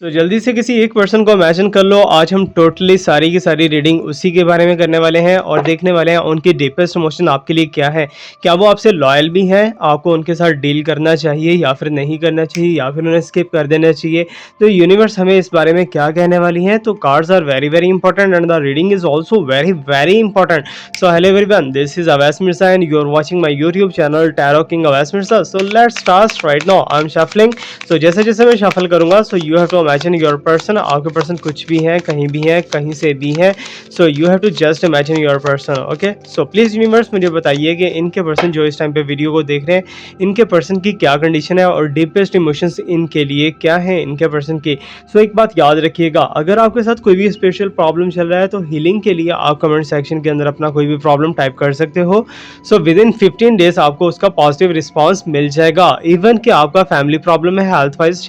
तो जल्दी से किसी एक पर्सन को इमेजिन कर लो। आज हम टोटली सारी की सारी रीडिंग उसी के बारे में करने वाले हैं और देखने वाले हैं उनकी डीपेस्ट इमोशन आपके लिए क्या है। क्या वो आपसे लॉयल भी हैं, आपको उनके साथ डील करना चाहिए या फिर नहीं करना चाहिए या फिर उन्हें स्किप कर देना चाहिए। तो यूनिवर्स हमें इस बारे में क्या कहने वाली है। तो cards are very very important and the reading is also very very important. So hello everyone, this is Awais Mirza and you are watching my YouTube channel Tarot King Awais Mirza. So let's start right now. I am shuffling. सो जैसे जैसे मैं shuffle करूंगा, so you have to imagine your person. आपके person कुछ भी है, कहीं भी है, कहीं से भी है। So you have to just imagine your person. Okay, so please universe मुझे बताइए कि इनके पर्सन जो इस टाइम पे वीडियो को देख रहे हैं, इनके पर्सन की क्या कंडीशन है और डीपेस्ट इमोशंस इनके लिए क्या है इनके पर्सन की। सो एक बात याद रखिएगा, अगर आपके साथ कोई भी स्पेशल प्रॉब्लम चल रहा है तो हीलिंग के लिए आप कमेंट सेक्शन के अंदर अपना कोई भी प्रॉब्लम टाइप कर सकते हो। सो विद इन 15 डेज आपको उसका पॉजिटिव रिस्पॉन्स मिल जाएगा। इवन कि आपका फैमिली प्रॉब्लम है, हेल्थ वाइज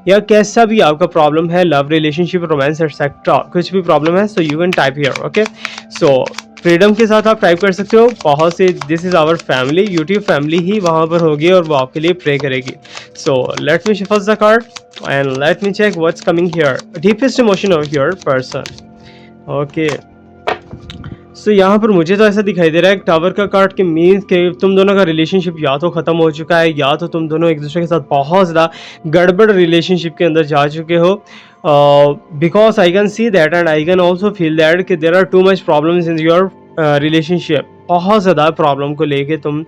या कैसा भी आपका प्रॉब्लम है, लव रिलेशनशिप रोमांस एक्सेट्रा, कुछ भी प्रॉब्लम है, so you can type here. Okay, so freedom के साथ आप टाइप कर सकते हो। बहुत से this is our family, YouTube family ही वहाँ पर होगी और वो आपके लिए प्रे करेगी। So let me shuffle the card and let me check what's coming here. Deepest emotion of your person. Okay, so यहाँ पर मुझे तो ऐसा दिखाई दे रहा है टावर का कार्ड के मीन्स के तुम दोनों का रिलेशनशिप या तो ख़त्म हो चुका है या तो तुम दोनों एक दूसरे के साथ बहुत ज़्यादा गड़बड़ रिलेशनशिप के अंदर जा चुके हो। Because I can see that and I can also feel that कि there are too much problems in your relationship. बहुत ज़्यादा प्रॉब्लम को लेके तुम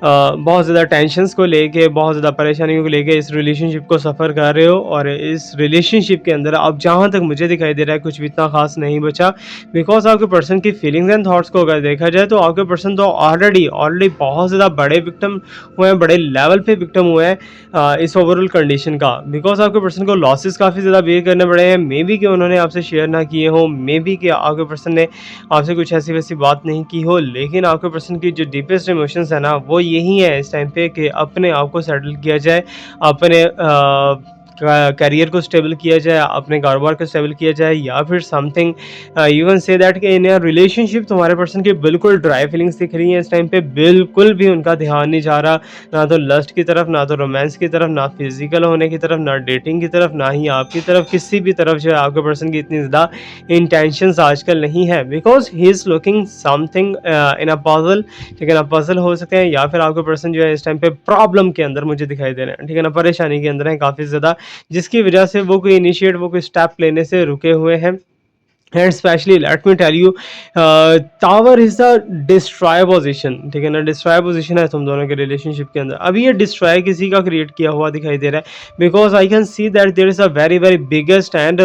बहुत ज़्यादा टेंशन्स को लेके, बहुत ज़्यादा परेशानियों को लेके इस रिलेशनशिप को सफ़र कर रहे हो और इस रिलेशनशिप के अंदर अब जहाँ तक मुझे दिखाई दे रहा है कुछ भी इतना खास नहीं बचा। बिकॉज आपके पर्सन की फीलिंग्स एंड थॉट्स को अगर देखा जाए तो आपके पर्सन तो ऑलरेडी ऑलरेडी बहुत ज़्यादा बड़े विक्टिम हुए हैं, बड़े लेवल पे विक्टिम हुए हैं इस ओवरऑल कंडीशन का। बिकॉज आपके पर्सन को लॉसेस काफ़ी ज़्यादा बेयर करने पड़े हैं। मे बी कि उन्होंने आपसे शेयर ना किए हो, मे बी कि आपके पर्सन ने आपसे कुछ ऐसी वैसी बात नहीं की हो, लेकिन आपके पर्सन की जो डीपेस्ट इमोशंस है ना वो यही है इस टाइम पे कि अपने आप को सेटल किया जाए, अपने करियर को स्टेबल किया जाए, अपने कारोबार को स्टेबल किया जाए, या फिर something you can say that कि इन अ रिलेशनशिप तुम्हारे पर्सन की बिल्कुल ड्राई फीलिंग्स दिख रही हैं इस टाइम पे। बिल्कुल भी उनका ध्यान नहीं जा रहा, ना तो लस्ट की तरफ, ना तो रोमांस की तरफ, ना फिजिकल होने की तरफ, ना डेटिंग की तरफ, ना ही आपकी तरफ, किसी भी तरफ जो है आपके पर्सन की इतनी ज़्यादा इंटेंशंस आजकल नहीं है। Because he is looking something in a puzzle. ठीक है ना, पजल हो सकते हैं या फिर आपके पर्सन जो है इस टाइम पे प्रॉब्लम के अंदर मुझे दिखाई दे रहे हैं। ठीक है ना, परेशानी के अंदर है काफ़ी ज़्यादा, जिसकी वजह से वो कोई इनिशिएट, वो कोई स्टेप लेने से रुके हुए हैं। And specially let me tell you, tower is the destroy position. ठीक है ना, डिस्ट्रॉय पोजिशन है तुम दोनों के रिलेशनशिप के अंदर। अभी ये डिस्ट्रॉय किसी का क्रिएट किया हुआ दिखाई दे रहा है। Because I can see that there is a very very biggest and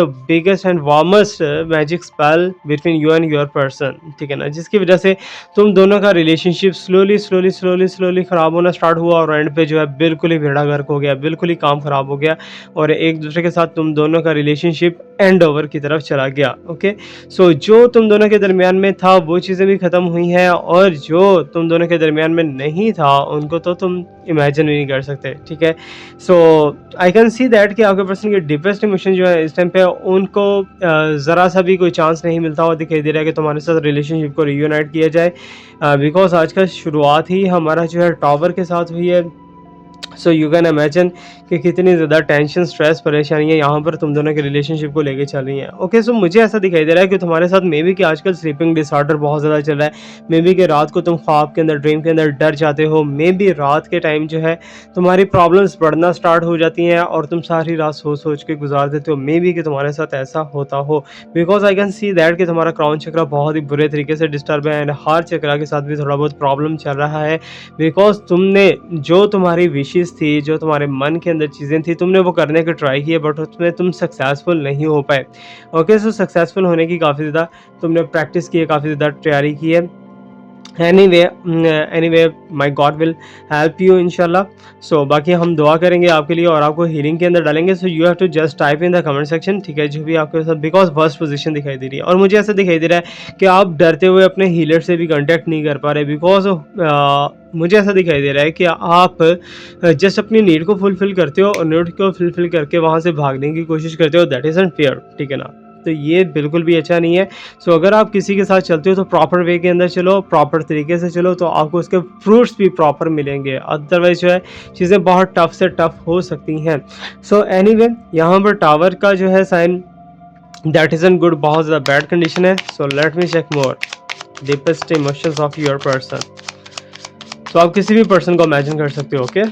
warmest magic spell between you and your person. ठीक है ना, जिसकी वजह से तुम दोनों का relationship slowly slowly slowly slowly खराब होना स्टार्ट हुआ और एंड पे जो है बिल्कुल ही भेड़ा गर्क हो गया, बिल्कुल ही काम खराब हो गया और एक दूसरे के साथ तुम दोनों का रिलेशनशिप एंड ओवर की तरफ चला गया। ओके, सो जो तुम दोनों के दरमियान में था वो चीज़ें भी ख़त्म हुई हैं और जो तुम दोनों के दरमियान में नहीं था उनको तो तुम इमेजिन भी नहीं कर सकते। ठीक है, सो आई कैन सी दैट कि आपके पर्सन के डीपेस्ट इमोशन जो है इस टाइम पे उनको ज़रा सा भी कोई चांस नहीं मिलता हुआ दिखाई दे रहा है कि तुम्हारे साथ रिलेशनशिप को रीयूनाइट किया जाए। बिकॉज आज का शुरुआत ही हमारा जो है टावर के साथ हुई है। सो यू कैन इमेजिन कि कितनी ज़्यादा टेंशन, स्ट्रेस, परेशानियाँ यहाँ पर तुम दोनों के रिलेशनशिप को लेके चल रही हैं। ओके, सो मुझे ऐसा दिखाई दे रहा है कि तुम्हारे साथ मे बी कि आजकल स्लीपिंग डिसऑर्डर बहुत ज़्यादा चल रहा है। मे बी कि रात को तुम ख्वाब के अंदर, ड्रीम के अंदर डर जाते हो। मे बी रात के टाइम जो है तुम्हारी प्रॉब्लम्स बढ़ना स्टार्ट हो जाती हैं और तुम सारी रात सोच सोच के गुजार देते हो। मे बी कि तुम्हारे साथ ऐसा होता हो। Because I can see that कि तुम्हारा क्राउन चक्रा बहुत ही बुरे तरीके से डिस्टर्ब है एंड हार्ट चक्रा के साथ भी थोड़ा बहुत प्रॉब्लम चल रहा है। बिकॉज तुमने जो तुम्हारी विशेष थी, जो तुम्हारे मन के अंदर चीज़ें थी, तुमने वो करने की ट्राई की है बट उसमें तुम सक्सेसफुल नहीं हो पाए। ओके, सो सक्सेसफुल होने की काफ़ी ज़्यादा तुमने प्रैक्टिस की है, काफ़ी ज़्यादा तैयारी की है। Anyway my God will help you इंशाल्लाह। सो बाकी हम दुआ करेंगे आपके लिए और आपको हीलिंग के अंदर डालेंगे। So you have to just type in the comment section. ठीक है, जो भी आपके साथ, बिकॉज फर्स्ट पोजीशन दिखाई दे रही है और मुझे ऐसा दिखाई दे रहा है कि आप डरते हुए अपने हीलर से भी कांटेक्ट नहीं कर पा रहे। बिकॉज मुझे ऐसा दिखाई दे रहा है कि आप जस्ट अपनी नीड को फुलफिल करते हो और नीड को फुलफिल करके वहाँ से भागने की कोशिश करते हो। That is and fair. ठीक है ना, तो ये बिल्कुल भी अच्छा नहीं है। सो अगर आप किसी के साथ चलते हो तो प्रॉपर वे के अंदर चलो, प्रॉपर तरीके से चलो, तो आपको उसके फ्रूट्स भी प्रॉपर मिलेंगे। अदरवाइज़ जो है चीज़ें बहुत टफ से टफ हो सकती हैं। सो एनीवे यहाँ पर टावर का जो है sign that is an good, बहुत ज़्यादा बैड कंडीशन है। So let me check more deepest emotions of your person. तो आप किसी भी पर्सन को इमेजिन कर सकते हो। Okay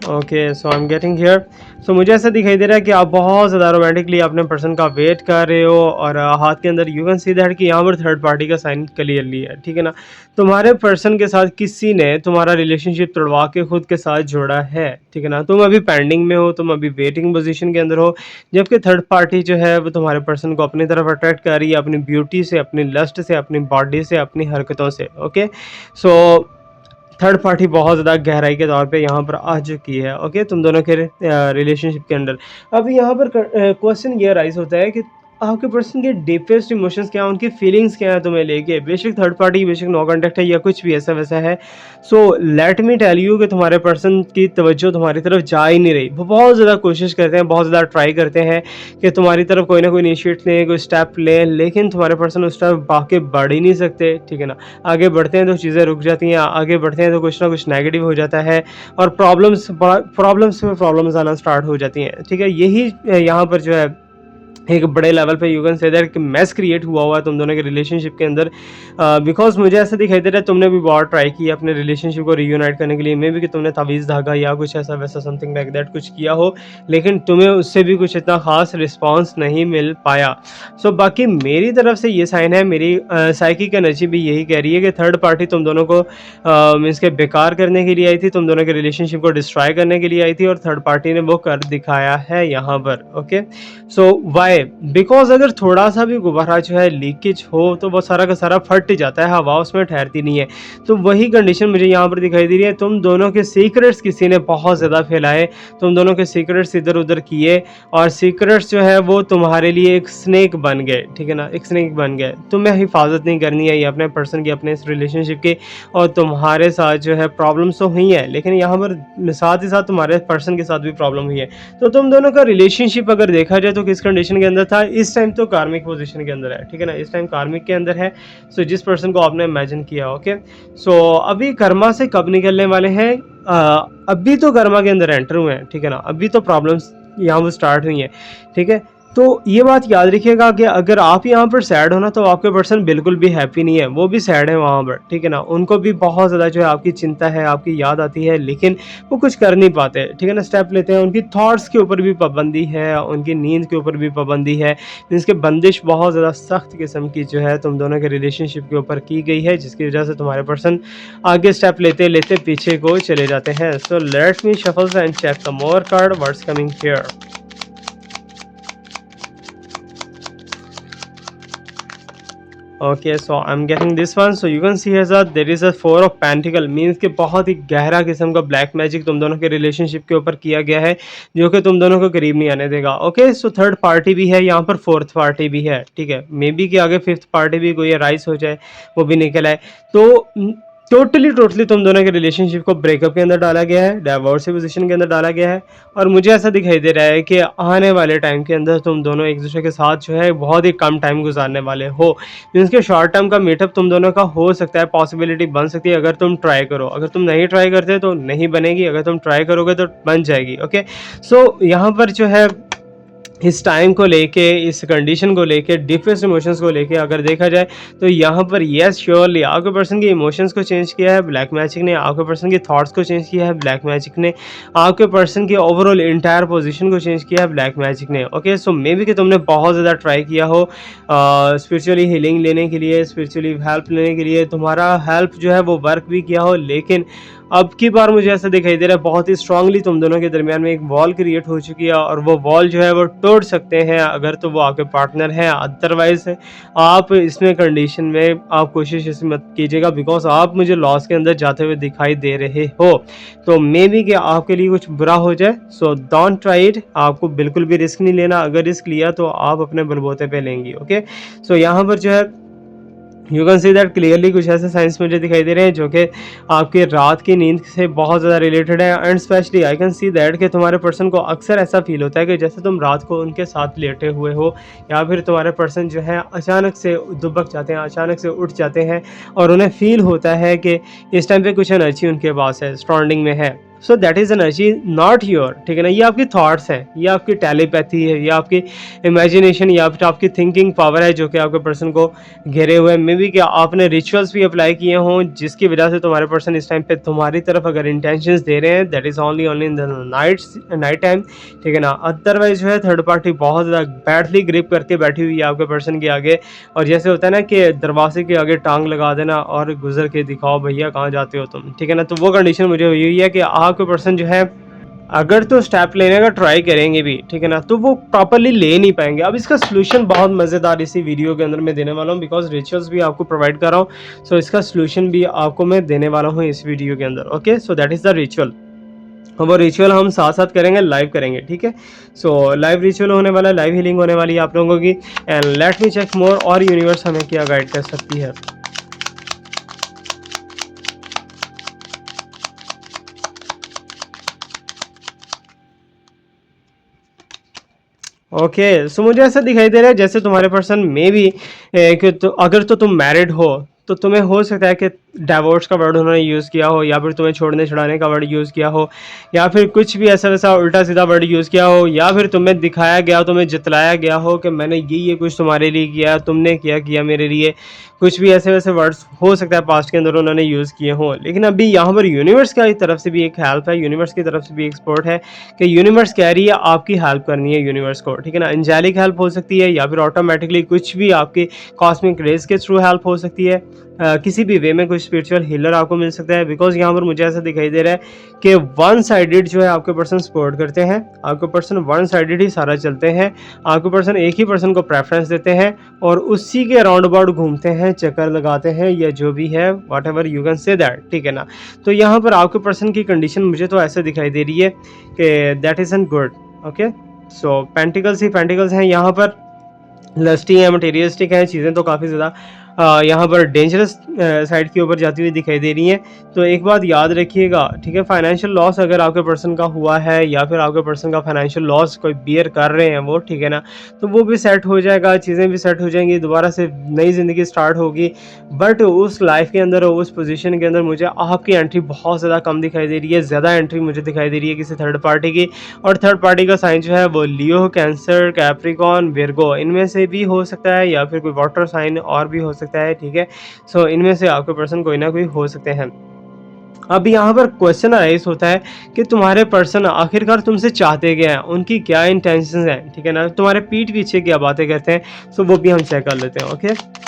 okay, so I am getting here. So मुझे ऐसा दिखाई दे रहा है कि आप बहुत ज़्यादा रोमांटिकली अपने पर्सन का वेट कर रहे हो, और हाथ के अंदर यू कैन सी दैट कि यहाँ पर थर्ड पार्टी का साइन क्लियरली है, ठीक है ना। तुम्हारे पर्सन के साथ किसी ने तुम्हारा रिलेशनशिप तोड़वा के खुद के साथ जोड़ा है, ठीक है ना। तुम अभी पेंडिंग में हो, तुम अभी वेटिंग पोजीशन के अंदर हो, जबकि थर्ड पार्टी जो है वो तुम्हारे पर्सन को अपनी तरफ अट्रैक्ट कर रही है, अपनी ब्यूटी से, अपनी लस्ट से, अपनी बॉडी से, अपनी हरकतों से। ओके सो थर्ड पार्टी बहुत ज़्यादा गहराई के तौर पे यहाँ पर आ चुकी है। ओके तुम दोनों के रिलेशनशिप के अंदर अब यहाँ पर क्वेश्चन ये राइज होता है कि आपके पर्सन के डीपेस्ट इमोशंस क्या हैं, उनकी फीलिंग्स क्या है तुम्हें लेके। बेशक थर्ड पार्टी, बेशक नो कॉन्टेक्ट है या कुछ भी ऐसा वैसा है। So let me tell you कि तुम्हारे पर्सन की तवज्जो तुम्हारी तरफ जा ही नहीं रही। वो बहुत ज़्यादा कोशिश करते हैं, बहुत ज़्यादा ट्राई करते हैं कि तुम्हारी तरफ कोई ना कोई इनिशिएट लें, कोई स्टेप लें, लेकिन तुम्हारे पर्सन उस तरफ आगे बढ़ ही नहीं सकते, ठीक है ना। आगे बढ़ते हैं तो चीज़ें रुक जाती हैं, आगे बढ़ते हैं तो कुछ ना कुछ नेगेटिव हो जाता है, और प्रॉब्लम्स में प्रॉब्लम्स आना स्टार्ट हो जाती हैं, ठीक है। यही यहाँ पर जो है एक बड़े लेवल पे यू कैन से दैट कि मैस क्रिएट हुआ है तुम दोनों के रिलेशनशिप के अंदर। बिकॉज मुझे ऐसा दिखाई दे रहा है तुमने भी बहुत ट्राई किया अपने रिलेशनशिप को रीयूनाइट करने के लिए, मे भी कि तुमने तावीज़ धागा या कुछ ऐसा वैसा समथिंग लाइक दैट कुछ किया हो, लेकिन तुम्हें उससे भी कुछ इतना खास रिस्पॉन्स नहीं मिल पाया। सो बाकी मेरी तरफ से ये साइन है, मेरी साइकिक एनर्जी भी यही कह रही है कि थर्ड पार्टी तुम दोनों को मीन्स के बेकार करने के लिए आई थी, तुम दोनों के रिलेशनशिप को डिस्ट्रॉय करने के लिए आई थी, और थर्ड पार्टी ने वो कर दिखाया है यहाँ पर। ओके सो वाई, बिकॉज अगर थोड़ा सा भी गुब्बारा जो है लीकेज हो तो वो सारा का सारा फट जाता है, हवा उसमें ठहरती नहीं है। तो वही कंडीशन मुझे यहाँ पर दिखाई दे रही है। तुम दोनों के सीक्रेट्स किसी ने बहुत ज़्यादा फैलाए, तुम दोनों के सीक्रेट्स इधर उधर किए, और सीक्रेट्स जो है वो तुम्हारे लिए एक स्नेक बन गए, ठीक है ना, एक स्नेक बन गए। तुम्हें हिफाजत नहीं करनी है ये अपने पर्सन की, अपने इस रिलेशनशिप की, और तुम्हारे साथ जो है प्रॉब्लम्स तो हुई है, लेकिन यहाँ पर साथ ही साथ तुम्हारे पर्सन के साथ भी प्रॉब्लम हुई है। तो तुम दोनों का रिलेशनशिप अगर देखा जाए तो किस कंडीशन के अंदर था, इस टाइम तो कार्मिक पोजीशन के अंदर है, ठीक है ना, इस टाइम कार्मिक के अंदर है। सो जिस पर्सन को आपने इमेजिन किया, ओके सो अभी कर्मा से कब निकलने वाले हैं, अभी तो कर्मा के अंदर एंटर हुए हैं, ठीक है ना, अभी तो प्रॉब्लम्स यहाँ पर स्टार्ट हुई हैं, ठीक है। तो ये बात याद रखिएगा कि अगर आप यहाँ पर सैड हो ना, तो आपके पर्सन बिल्कुल भी हैप्पी नहीं है, वो भी सैड है वहाँ पर, ठीक है ना। उनको भी बहुत ज़्यादा जो है आपकी चिंता है, आपकी याद आती है, लेकिन वो कुछ कर नहीं पाते, ठीक है ना, स्टेप लेते हैं। उनकी थॉट्स के ऊपर भी पाबंदी है, उनकी नींद के ऊपर भी पाबंदी है, इसके बंदिश बहुत ज़्यादा सख्त किस्म की जो है तुम दोनों के रिलेशनशिप के ऊपर की गई है, जिसकी वजह से तुम्हारे पर्सन आगे स्टेप लेते लेते पीछे को चले जाते हैं। So let me shuffles and check the more card what's coming here. Okay so I am getting this one. So you can see here that there is a four of pentacle, means कि बहुत ही गहरा किस्म का black magic तुम दोनों के relationship के ऊपर किया गया है, जो कि तुम दोनों को करीब नहीं आने देगा। ओके सो थर्ड पार्टी भी है यहाँ पर, फोर्थ पार्टी भी है, ठीक है, मे बी कि आगे फिफ्थ पार्टी भी कोई राइज हो जाए, वो भी निकल आए। तो टोटली तुम दोनों के रिलेशनशिप को ब्रेकअप के अंदर डाला गया है, डाइवोर्स की पोजीशन के अंदर डाला गया है, और मुझे ऐसा दिखाई दे रहा है कि आने वाले टाइम के अंदर तुम दोनों एक दूसरे के साथ जो है बहुत ही कम टाइम गुजारने वाले हो। मीन्स के शॉर्ट टर्म का मीटअप तुम दोनों का हो सकता है, पॉसिबिलिटी बन सकती है अगर तुम ट्राई करो। अगर तुम नहीं ट्राई करते तो नहीं बनेगी, अगर तुम ट्राई करोगे तो बन जाएगी। ओके सो यहाँ पर जो है इस टाइम को लेके, इस कंडीशन को लेके, डीपेस्ट इमोशंस को लेके अगर देखा जाए तो यहाँ पर येस श्योरली आपके पर्सन के इमोशंस को चेंज किया है ब्लैक मैजिक ने, आपके पर्सन की थॉट्स को चेंज किया है ब्लैक मैजिक ने, आपके पर्सन की ओवरऑल इंटायर पोजीशन को चेंज किया है ब्लैक मैजिक ने। ओके सो मे बी कि तुमने बहुत ज़्यादा ट्राई किया हो स्पिरिचुअली हीलिंग लेने के लिए, स्पिरिचुअली हेल्प लेने के लिए, तुम्हारा हेल्प जो है वो वर्क भी किया हो, लेकिन अब की बार मुझे ऐसा दिखाई दे रहा है बहुत ही स्ट्रांगली तुम दोनों के दरमियान में एक वॉल क्रिएट हो चुकी है, और वो वॉल जो है वो तोड़ सकते हैं अगर तो वो आपके पार्टनर हैं, अदरवाइज आप इसमें कंडीशन में आप कोशिश इसे मत कीजिएगा, बिकॉज आप मुझे लॉस के अंदर जाते हुए दिखाई दे रहे हो। तो मे बी कि आपके लिए कुछ बुरा हो जाए, सो डोंट ट्राई इट। आपको बिल्कुल भी रिस्क नहीं लेना, अगर रिस्क लिया तो आप अपने बलबूते पे लेंगी। ओके सो यहाँ पर जो है you can see that clearly कुछ ऐसे साइंस मुझे दिखाई दे रहे हैं जो कि आपके रात की नींद से बहुत ज़्यादा रिलेटेड है। And specially I can see that कि तुम्हारे पर्सन को अक्सर ऐसा फील होता है कि जैसे तुम रात को उनके साथ लेटे हुए हो, या फिर तुम्हारे पर्सन जो है अचानक से दुबक जाते हैं, अचानक से उठ जाते हैं और उन्हें फील होता है कि इस टाइम पे कुछ एनर्जी उनके पास है, स्ट्रॉन्डिंग में है। So that is energy not your, ठीक है ना। ये आपकी थॉट्स हैं, ये आपकी टेलीपैथी है, ये आपकी इमेजिनेशन या फिर आपकी थिंकिंग पावर है जो कि आपके पर्सन को घेरे हुए हैं। मे बी कि आपने रिचुअल्स भी अप्लाई किए हों जिसकी वजह से तुम्हारे पर्सन इस टाइम पे तुम्हारी तरफ अगर इंटेंशंस दे रहे हैं, that is only in the night time, ठीक है ना। अदरवाइज जो है थर्ड पार्टी बहुत ज़्यादा बैडली ग्रिप करके बैठी हुई है आपके पर्सन के आगे, और जैसे होता है ना कि दरवाजे के आगे टांग लगा देना और गुजर के दिखाओ भैया कहाँ जाते हो तुम, ठीक है ना। तो वो कंडीशन मुझे हुई हुई है कि आपके पर्सन जो है अगर तो स्टेप लेने का ट्राई करेंगे भी, ठीक है ना, तो वो प्रॉपरली ले नहीं पाएंगे। अब इसका सोल्यूशन बहुत मज़ेदार इसी वीडियो के अंदर मैं देने वाला हूँ, बिकॉज रिचुअल्स भी आपको प्रोवाइड कर रहा हूँ। सो इसका सोल्यूशन भी आपको मैं देने वाला हूँ इस वीडियो के अंदर। Okay, so that is the ritual. वो रिचुअल हम साथ साथ करेंगे, लाइव करेंगे, ठीक है। सो लाइव रिचुअल होने वाला है, लाइव हीलिंग होने वाली है आप लोगों की। एंड लेट मी चेक मोर, और यूनिवर्स हमें क्या गाइड कर सकती है। ओके, सो मुझे ऐसा दिखाई दे रहा है जैसे तुम्हारे पर्सन में भी कि तो अगर तो तुम मैरिड हो तो तुम्हें हो सकता है कि डाइवोर्स का वर्ड उन्होंने यूज़ किया हो, या फिर तुम्हें छोड़ने छुड़ाने का वर्ड यूज़ किया हो, या फिर कुछ भी ऐसा वैसा उल्टा सीधा वर्ड यूज़ किया हो, या फिर तुम्हें दिखाया गया, तुम्हें जितलाया गया हो कि मैंने ये कुछ तुम्हारे लिए किया, तुमने क्या किया मेरे लिए। कुछ भी ऐसे वैसे वर्ड्स हो सकता है पास्ट के अंदर उन्होंने यूज़ किए हों, लेकिन अभी यहाँ पर यूनिवर्स की तरफ से भी एक हेल्प है, यूनिवर्स की तरफ से भी एक सपोर्ट है कि यूनिवर्स कह रही है आपकी हेल्प करनी है यूनिवर्स को, ठीक है ना। एंजेलिक हेल्प हो सकती है, या फिर ऑटोमेटिकली कुछ भी आपके कॉस्मिक रेज के थ्रू हेल्प हो सकती है। किसी भी वे में कोई स्पिरिचुअल हीलर आपको मिल सकता है, बिकॉज यहाँ पर मुझे ऐसा दिखाई दे रहा है कि वन साइडेड जो है आपके पर्सन सपोर्ट करते हैं, आपके पर्सन वन साइडेड ही सारा चलते हैं, आपके पर्सन एक ही पर्सन को प्रेफरेंस देते हैं और उसी के राउंड अबाउट घूमते हैं, चक्कर लगाते हैं, या जो भी है what ever you can say that, ठीक है ना। तो यहाँ पर आपके पर्सन की कंडीशन मुझे तो ऐसे दिखाई दे रही है कि that is an good. Okay, so pentacles he pentacles हैं यहाँ पर, लस्टी है, मटेरियलिस्टिक है, चीज़ें तो काफ़ी ज़्यादा यहाँ पर डेंजरस साइड के ऊपर जाती हुई दिखाई दे रही हैं। तो एक बात याद रखिएगा, ठीक है, फाइनेंशियल लॉस अगर आपके पर्सन का हुआ है, या फिर आपके पर्सन का फाइनेंशियल लॉस कोई बियर कर रहे हैं वो, ठीक है ना, तो वो भी सेट हो जाएगा, चीज़ें भी सेट हो जाएंगी, दोबारा से नई ज़िंदगी स्टार्ट होगी। बट उस लाइफ के अंदर, उस पोजीशन के अंदर मुझे आपकी एंट्री बहुत ज़्यादा कम दिखाई दे रही है, ज़्यादा एंट्री मुझे दिखाई दे रही है किसी थर्ड पार्टी की। और थर्ड पार्टी का साइन जो है वो लियो, कैंसर, कैप्रिकॉन, विर्गो, इनमें से भी हो सकता है, या फिर कोई वाटर साइन और भी हो सकता है, ठीक है। सो इनमें से आपके पर्सन कोई ना कोई हो सकते हैं। अब यहाँ पर क्वेश्चन राइज होता है कि तुम्हारे पर्सन आखिरकार तुमसे चाहते क्या हैं, उनकी क्या इंटेंशंस हैं, ठीक है ना, तुम्हारे पीठ पीछे क्या बातें करते हैं। सो वो भी हम चेक कर लेते हैं। ओके,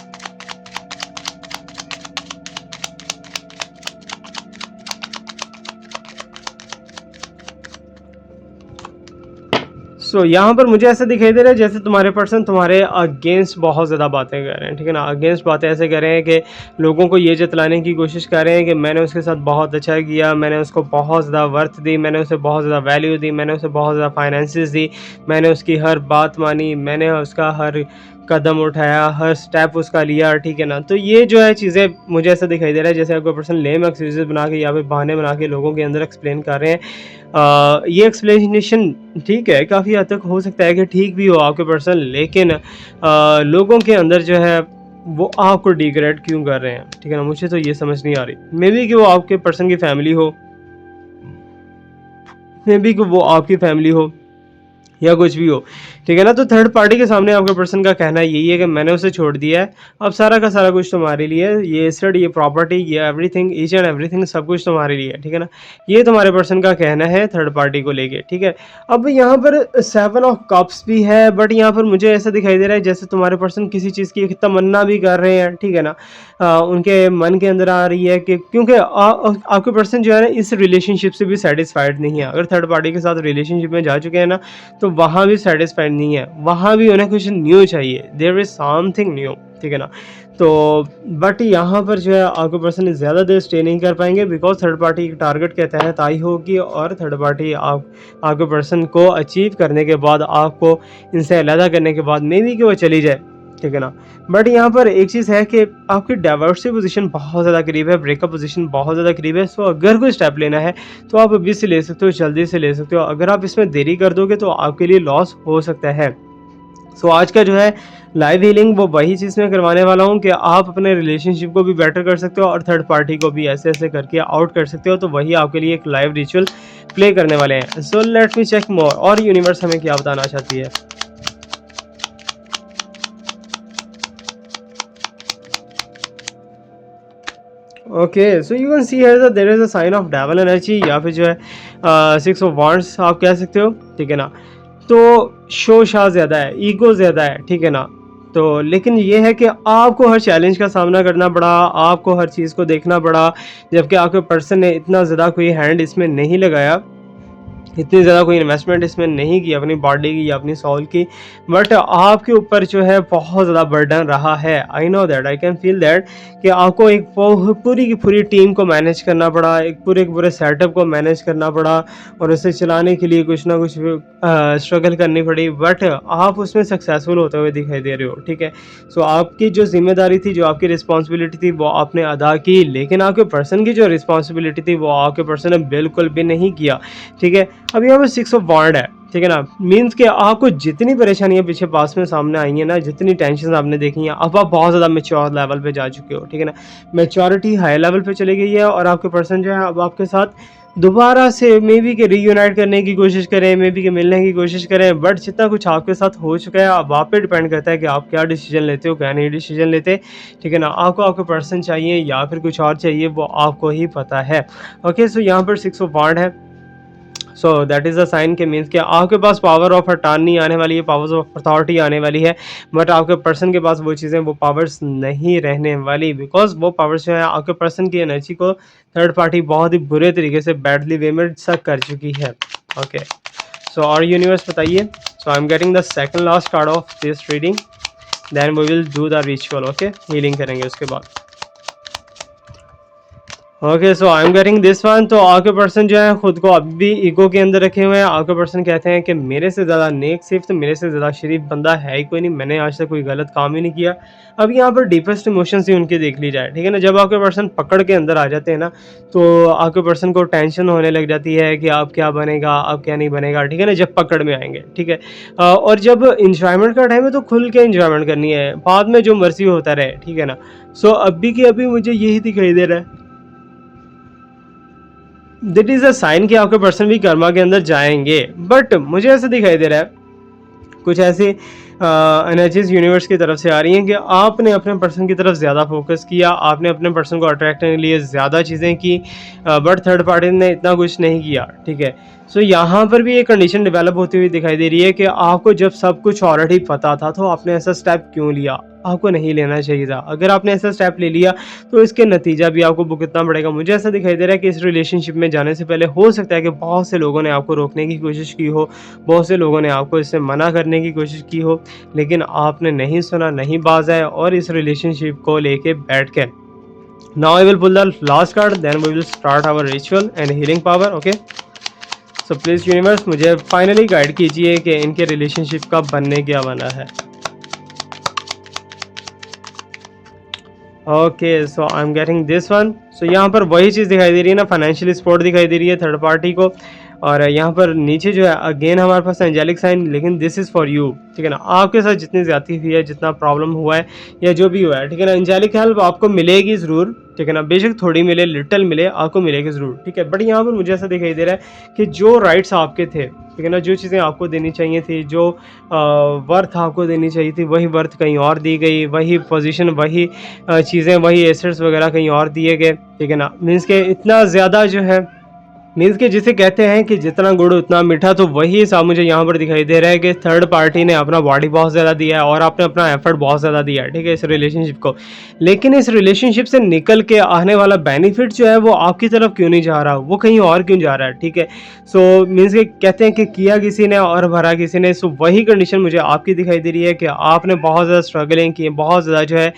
सो यहाँ पर मुझे ऐसा दिखाई दे रहा है जैसे तुम्हारे पर्सन तुम्हारे अगेंस्ट बहुत ज़्यादा बातें कर रहे हैं, ठीक है ना। अगेंस्ट बातें ऐसे कर रहे हैं कि लोगों को ये जतलाने की कोशिश कर रहे हैं कि मैंने उसके साथ बहुत अच्छा किया, मैंने उसको बहुत ज़्यादा वर्थ दी, मैंने उसे बहुत ज़्यादा वैल्यू दी, मैंने उसे बहुत ज़्यादा फाइनेंसिस दी, मैंने उसकी हर बात मानी, मैंने उसका हर कदम उठाया, हर स्टेप उसका लिया, ठीक है ना। तो ये जो है चीज़ें मुझे ऐसा दिखाई दे रहा है जैसे आपको पर्सन लेम एक्सक्यूजेस बना के या फिर बहाने बना के लोगों के अंदर एक्सप्लेन कर रहे हैं। ये एक्सप्लेनेशन ठीक है, काफ़ी हद तक हो सकता है कि ठीक भी हो आपके पर्सन, लेकिन लोगों के अंदर जो है वो आपको डिग्रेड क्यों कर रहे हैं, ठीक है ना, मुझे तो ये समझ नहीं आ रही। मे बी कि वो आपके पर्सन की फैमिली हो, मे बी कि वो आपकी फैमिली हो, या कुछ भी हो, ठीक है ना। तो थर्ड पार्टी के सामने आपके पर्सन का कहना यही है कि मैंने उसे छोड़ दिया है, अब सारा का सारा कुछ तुम्हारे लिए है, ये एसेट, ये प्रॉपर्टी, ये एवरीथिंग, ईच एंड एवरीथिंग, सब कुछ तुम्हारे लिए है, ठीक है ना। ये तुम्हारे पर्सन का कहना है थर्ड पार्टी को लेके, ठीक है। अब यहाँ पर 7 ऑफ कप्स भी है, बट यहाँ पर मुझे ऐसा दिखाई दे रहा है जैसे तुम्हारे पर्सन किसी चीज़ की तमन्ना भी कर रहे हैं, ठीक है ना। उनके मन के अंदर आ रही है कि क्योंकि आपके पर्सन जो है ना इस रिलेशनशिप से भी सेटिस्फाइड नहीं है। अगर थर्ड पार्टी के साथ रिलेशनशिप में जा चुके हैं ना, तो वहाँ भी सेटिस्फाइड नहीं है, वहाँ भी उन्हें कुछ न्यू चाहिए, देयर इज समथिंग न्यू, ठीक है ना। तो बट यहाँ पर जो है आपके पर्सन ज़्यादा देर स्टे नहीं कर पाएंगे, बिकॉज थर्ड पार्टी टारगेट के तहत आई होगी, और थर्ड पार्टी आपके पर्सन को अचीव करने के बाद, आपको इनसे अलहदा करने के बाद मे बी कि वो चली जाए, ठीक है ना। बट यहाँ पर एक चीज़ है कि आपकी डाइवोर्स पोजीशन बहुत ज़्यादा करीब है, ब्रेकअप पोजीशन बहुत ज़्यादा करीब है। सो अगर कोई स्टेप लेना है तो आप अभी से ले सकते हो, जल्दी से ले सकते हो। अगर आप इसमें देरी कर दोगे तो आपके लिए लॉस हो सकता है। सो आज का जो है लाइव हीलिंग वो वही चीज़ मैं करवाने वाला हूँ कि आप अपने रिलेशनशिप को भी बेटर कर सकते हो और थर्ड पार्टी को भी ऐसे ऐसे करके आउट कर सकते हो। तो वही आपके लिए एक लाइव रिचुअल प्ले करने वाले हैं। सो लेट मी चेक मोर, और यूनिवर्स हमें क्या बताना चाहती है। Okay, so you can see here that there is a sign of devil energy, या फिर जो है सिक्स ऑफ वांड्स आप कह सकते हो, ठीक है ना। तो शो शाह ज़्यादा है, ईगो ज़्यादा है, ठीक है ना। तो लेकिन ये है कि आपको हर चैलेंज का सामना करना पड़ा, आपको हर चीज़ को देखना पड़ा, जबकि आपके पर्सन ने इतना ज़्यादा कोई हैंड इसमें नहीं लगाया, इतनी ज़्यादा कोई इन्वेस्टमेंट इसमें नहीं की अपनी बॉडी की या अपनी सोल की। बट आपके ऊपर जो है बहुत ज़्यादा बर्डन रहा है। I know that, I can feel that कि आपको एक पूरी की पूरी टीम को मैनेज करना पड़ा, एक पूरे के पूरे सेटअप को मैनेज करना पड़ा और उसे चलाने के लिए कुछ ना कुछ स्ट्रगल करनी पड़ी। बट आप उसमें सक्सेसफुल होते हुए दिखाई दे रहे हो, ठीक है। सो आपकी जो जिम्मेदारी थी, जो आपकी रिस्पॉन्सिबिलिटी थी, वो आपने अदा की, लेकिन आपके पर्सन की जो रिस्पॉन्सिबिलिटी थी वो आपके पर्सन ने बिल्कुल भी नहीं किया, ठीक है। अब यहाँ पर सिक्स ऑफ वांड है, ठीक है ना। मीन्स कि आपको जितनी परेशानियां पीछे पास में सामने आई हैं ना, जितनी टेंशन आपने देखी हैं, अब आप बहुत ज़्यादा मेच्योर लेवल पे जा चुके हो, ठीक है ना। मेच्योरिटी हाई लेवल पे चली गई है और आपके पर्सन जो है अब आपके साथ दोबारा से मे बी के रीयूनाइट करने की कोशिश करें, मे बी के मिलने की कोशिश करें। बट जितना कुछ आपके साथ हो चुका है, अब आप पे डिपेंड करता है कि आप क्या डिसीजन लेते हो, क्या नहीं डिसीजन लेते, ठीक है ना। आपको आपके पर्सन चाहिए या फिर कुछ और चाहिए, वो आपको ही पता है। ओके, सो यहाँ पर सिक्स ऑफ वांड है। So that is a sign के मीन्स कि आपके पास पावर ऑफ अटॉर्नी आने वाली है, पावर्स ऑफ अथॉरिटी आने वाली है। बट आपके पर्सन के पास वो चीज़ें, वो पावर्स नहीं रहने वाली, बिकॉज वो पावर्स जो है आपके पर्सन की एनर्जी को थर्ड पार्टी बहुत ही बुरे तरीके से बैडली वे में सक कर चुकी है। ओके, सो और यूनिवर्स बताइए। So I am getting the second last card of this reading, then we will do the ritual. Okay, healing करेंगे उसके बाद। Okay, so I am getting this one. तो आपके पर्सन जो है खुद को अभी भी ईगो के अंदर रखे हुए हैं। आपके पर्सन कहते हैं कि मेरे से ज़्यादा नेक, सिर्फ तो मेरे से ज़्यादा शरीफ बंदा है ही कोई नहीं, मैंने आज तक कोई गलत काम ही नहीं किया। अब यहाँ पर डीपेस्ट इमोशंस ही उनके देख ली जाए, ठीक है ना। जब आपके पर्सन पकड़ के अंदर आ जाते हैं ना, तो आपके पर्सन को टेंशन होने लग जाती है कि आप क्या बनेगा, आप क्या नहीं बनेगा, ठीक है ना, जब पकड़ में आएंगे, ठीक है। और जब इंजॉयमेंट का टाइम है तो खुल के इंजॉयमेंट करनी है, बाद में जो मर्जी होता रहे, ठीक है ना। सो अभी की अभी मुझे यही दिखाई दे रहा है। दिट इज़ अ साइन कि आपके पर्सन भी कर्मा के अंदर जाएंगे। बट मुझे ऐसा दिखाई दे रहा है, कुछ ऐसी एनर्जीज यूनिवर्स की तरफ से आ रही हैं कि आपने अपने पर्सन की तरफ ज़्यादा फोकस किया, आपने अपने पर्सन को अट्रैक्ट करने के लिए ज़्यादा चीज़ें की, बट थर्ड पार्टी ने इतना कुछ नहीं किया, ठीक है। सो यहाँ पर भी एक कंडीशन डेवलप होती हुई दिखाई दे रही है कि आपको जब सब कुछ ऑलरेडी पता था तो आपने ऐसा स्टेप क्यों लिया, आपको नहीं लेना चाहिए था। अगर आपने ऐसा स्टेप ले लिया तो इसके नतीजा भी आपको भुगतना पड़ेगा। मुझे ऐसा दिखाई दे रहा है कि इस रिलेशनशिप में जाने से पहले हो सकता है कि बहुत से लोगों ने आपको रोकने की कोशिश की हो, बहुत से लोगों ने आपको इससे मना करने की कोशिश की हो, लेकिन आपने नहीं सुना, नहीं बाज आए और इस रिलेशनशिप को लेके बैठ के। Now I will pull the last card, then we will start our ritual and healing power. Okay, so please universe मुझे फाइनली गाइड कीजिए कि इनके रिलेशनशिप का बनने क्या बना है। Okay, so I am getting this one. So यहाँ पर वही चीज़ दिखाई दे रही है ना, फाइनेंशियल सपोर्ट दिखाई दे रही है थर्ड पार्टी को। और यहाँ पर नीचे जो है अगेन हमारे पास एंजेलिक साइन, लेकिन दिस इज़ फॉर यू, ठीक है ना। आपके साथ जितनी ज्यादती हुई है, जितना प्रॉब्लम हुआ है या जो भी हुआ है, ठीक है ना, एंजेलिक हेल्प आपको मिलेगी ज़रूर, ठीक है ना। बेशक थोड़ी मिले, लिटल मिले, आपको मिलेगी ज़रूर, ठीक है। बट यहाँ पर मुझे ऐसा दिखाई दे रहा है कि जो राइट्स आपके थे, ठीक है ना, जो चीज़ें आपको देनी चाहिए थी, जो वर्थ आपको देनी चाहिए थी, वही वर्थ कहीं और दी गई, वही पोजीशन, वही चीज़ें, वही एसेट्स वगैरह कहीं और दिए गए, ठीक है ना। मीन्स के इतना ज़्यादा जो है, मीन्स कि जिसे कहते हैं कि जितना गुड़ उतना मीठा, तो वही सा मुझे यहाँ पर दिखाई दे रहा है कि थर्ड पार्टी ने अपना बॉडी बहुत ज़्यादा दिया है और आपने अपना एफर्ट बहुत ज़्यादा दिया है, ठीक है, इस रिलेशनशिप को। लेकिन इस रिलेशनशिप से निकल के आने वाला बेनिफिट जो है वो आपकी तरफ क्यों नहीं जा रहा, वो कहीं और क्यों जा रहा है, ठीक है। सो मीन्स के कहते हैं कि किया किसी ने और भरा किसी ने। सो वही कंडीशन मुझे आपकी दिखाई दे रही है कि आपने बहुत ज़्यादा स्ट्रगलिंग की, बहुत ज़्यादा जो है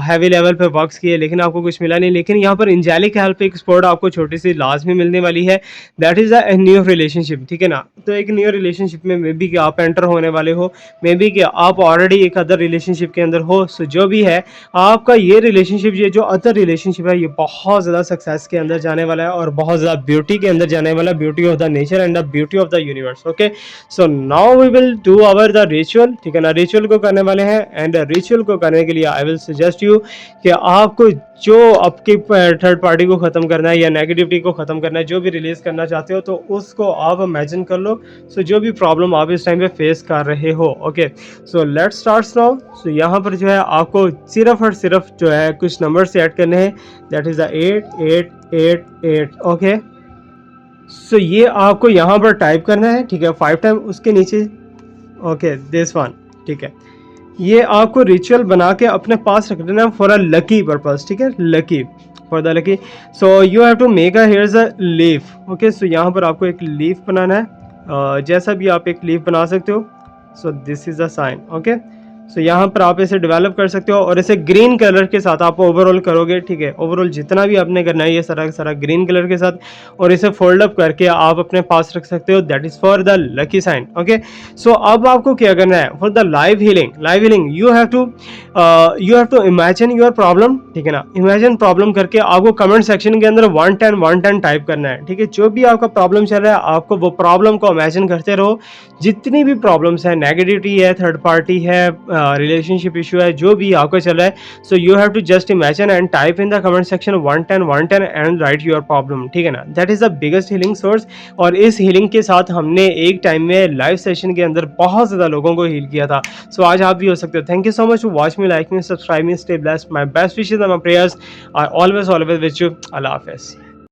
हैवी लेवल पे वर्क्स किए, लेकिन आपको कुछ मिला नहीं। लेकिन यहाँ पर एंजेलिक हेल्प एक स्पोर्ट आपको छोटी छोटी सी लाजमी मिलने वाली है, that is a new relationship, ठीक है ना। तो एक न्यू रिलेशनशिप में मे बी कि आप एंटर होने वाले हो, मे बी कि आप ऑलरेडी एक अदर रिलेशनशिप के अंदर हो। सो जो भी है आपका ये रिलेशनशिप, ये जो अदर रिलेशनशिप है, ये बहुत ज़्यादा सक्सेस के अंदर जाने वाला है और बहुत ज़्यादा ब्यूटी के अंदर जाने वाला है, beauty of the nature and the beauty of the universe. Okay, so now we will do our the ritual, ठीक है ना। रिचुअल को करने वाले हैं एंड रिचुअल को करने के लिए आई विल सजेस्ट यू कि आपको जो आपकी थर्ड पार्टी को ख़त्म करना है या नेगेटिविटी को ख़त्म करना है, जो भी रिलीज़ करना चाहते हो, तो उसको आप इमेजिन कर लो। सो जो भी प्रॉब्लम आप इस टाइम पे फेस कर रहे हो, okay, so let's start now. So यहाँ पर जो है आपको सिर्फ और सिर्फ जो है कुछ नंबर से ऐड करने हैं, दैट इज़ द 8 ओके। सो ये आपको यहाँ पर टाइप करना है, ठीक है, 5 टाइम उसके नीचे, ओके, दिस वन, ठीक है। ये आपको रिचुअल बना के अपने पास रख देना फॉर अ लकी पर्पस, ठीक है, lucky, for the lucky. So you have to make a here's a leaf, okay. So यहाँ पर आपको एक लीफ बनाना है, जैसा भी आप एक लीफ बना सकते हो। So this is a sign, okay. So यहाँ पर आप इसे डेवलप कर सकते हो और इसे ग्रीन कलर के साथ आप ओवरऑल करोगे, ठीक है। ओवरऑल जितना भी आपने करना है ये सारा सारा ग्रीन कलर के साथ, और इसे फोल्ड अप करके आप अपने पास रख सकते हो, that is for the lucky sign, okay. So अब आपको क्या करना है for the live healing you have to imagine your problem, ठीक है ना। इमेजिन प्रॉब्लम करके आपको कमेंट सेक्शन के अंदर 110 टाइप करना है, ठीक है। जो भी आपका प्रॉब्लम चल रहा है आपको वो प्रॉब्लम को इमेजिन करते रहो, जितनी भी प्रॉब्लम्स है, नेगेटिविटी है, थर्ड पार्टी है, रिलेशनशिप इशू है, जो भी आपको चल रहा है, so you have to just imagine and type in the comment section 110 and write your problem, ठीक है ना। That is the biggest healing source. और इस हीलिंग के साथ हमने एक टाइम में लाइव सेशन के अंदर बहुत ज़्यादा लोगों को हील किया था। सो आज आप भी हो सकते हो। Thank you so much to watch me, like me, subscribe me, stay blessed, my best wishes and my prayers are always with you. Allah हाफिज़।